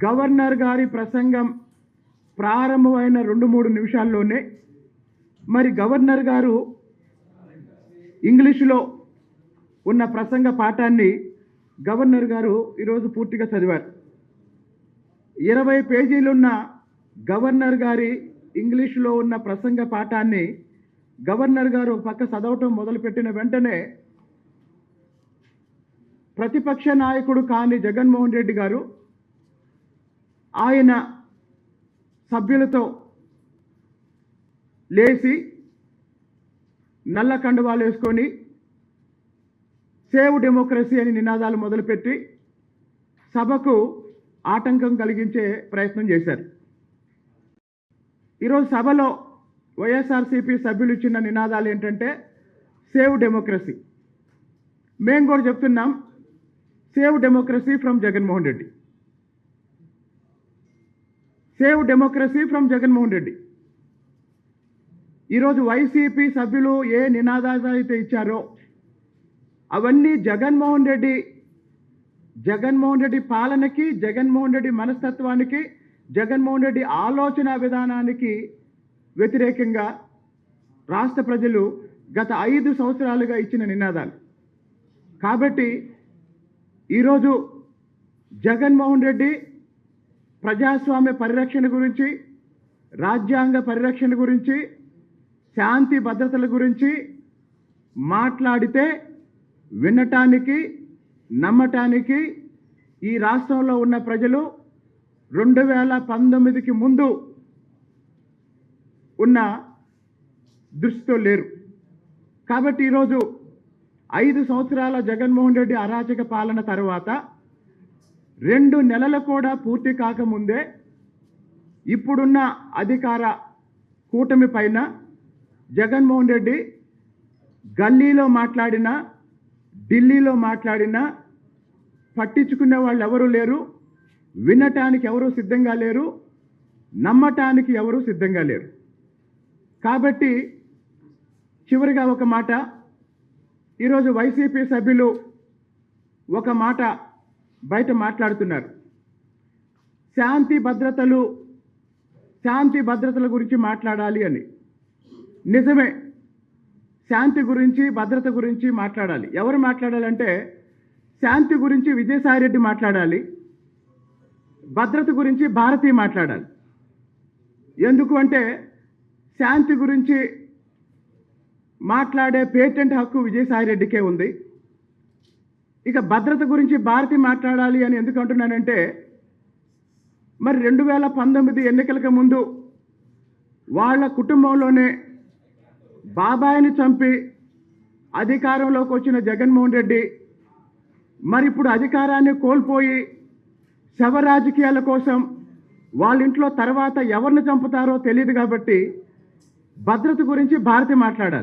Governor గారి ప్రసంగం ప్రారంభమైన 2-3 నిమిషాల్లోనే మరి గవర్నర్ గారు ఇంగ్లీషులో ఉన్న ప్రసంగ పాఠాన్ని గవర్నర్ గారు ఈరోజు పూర్తిగా చదివారు. 20 పేజీలున్న గవర్నర్ గారి ఇంగ్లీషులో ఉన్న ప్రసంగ పాఠాన్ని గవర్నర్ గారు పక్క చదవటం మొదలుపెట్టిన వెంటనే ప్రతిపక్ష నాయకుడు కాని జగన్మోహన్ రెడ్డి గారు ఆయన సభ్యులతో లేచి నల్ల కండువాలు వేసుకొని సేవ్ డెమోక్రసీ అని నినాదాలు మొదలుపెట్టి సభకు ఆటంకం కలిగించే ప్రయత్నం చేశారు. ఈరోజు సభలో వైఎస్ఆర్సీపీ సభ్యులు ఇచ్చిన నినాదాలు ఏంటంటే సేవ్ డెమోక్రసీ. మేము కూడా చెప్తున్నాం, save democracy from Jaganmohan Reddy, save democracy from Jaganmohan Reddy. ఈరోజు వైసీపీ సభ్యులు ఏ నినాదాలు అయితే ఇచ్చారో అవన్నీ జగన్మోహన్ రెడ్డి పాలనకి, జగన్మోహన్ రెడ్డి మనస్తత్వానికి, జగన్మోహన్ రెడ్డి ఆలోచన విధానానికి వ్యతిరేకంగా రాష్ట్ర ప్రజలు గత 5 సంవత్సరాలుగా ఇచ్చిన నినాదాలు. కాబట్టి ఈరోజు జగన్మోహన్ రెడ్డి ప్రజాస్వామ్య పరిరక్షణ గురించి, రాజ్యాంగ పరిరక్షణ గురించి, శాంతి భద్రతల గురించి మాట్లాడితే వినటానికి, నమ్మటానికి ఈ రాష్ట్రంలో ఉన్న ప్రజలు 2019కి ముందు ఉన్న దృష్టితో లేరు. కాబట్టి ఈరోజు 5 సంవత్సరాల జగన్మోహన్ రెడ్డి అరాచక పాలన తర్వాత 2 నెలలు కూడా పూర్తి కాకముందే ఇప్పుడున్న అధికార కూటమి పైన జగన్మోహన్ రెడ్డి గల్లీలో మాట్లాడినా, ఢిల్లీలో మాట్లాడినా పట్టించుకునే వాళ్ళు ఎవరూ లేరు, వినటానికి ఎవరూ సిద్ధంగా లేరు, నమ్మటానికి ఎవరూ సిద్ధంగా లేరు. కాబట్టి చివరిగా ఒక మాట, ఈరోజు వైసీపీ సభ్యులు ఒక మాట బయట మాట్లాడుతున్నారు. శాంతి భద్రతల గురించి మాట్లాడాలి అని. నిజమే, శాంతి గురించి, భద్రత గురించి మాట్లాడాలి. ఎవరు మాట్లాడాలంటే శాంతి గురించి విజయసాయిరెడ్డి మాట్లాడాలి, భద్రత గురించి భారతి మాట్లాడాలి. ఎందుకు అంటే శాంతి గురించి మాట్లాడే పేటెంట్ హక్కు విజయసాయిరెడ్డికే ఉంది. ఇక భద్రత గురించి భారతి మాట్లాడాలి అని ఎందుకు అంటున్నానంటే, మరి 2019 ఎన్నికలకు ముందు వాళ్ళ కుటుంబంలోనే బాబాయిని చంపి అధికారంలోకి వచ్చిన జగన్మోహన్ రెడ్డి మరి ఇప్పుడు అధికారాన్ని కోల్పోయి శవ రాజకీయాల కోసం వాళ్ళ ఇంట్లో తర్వాత ఎవరిని చంపుతారో తెలియదు. కాబట్టి భద్రత గురించి భారతి మాట్లాడాలి.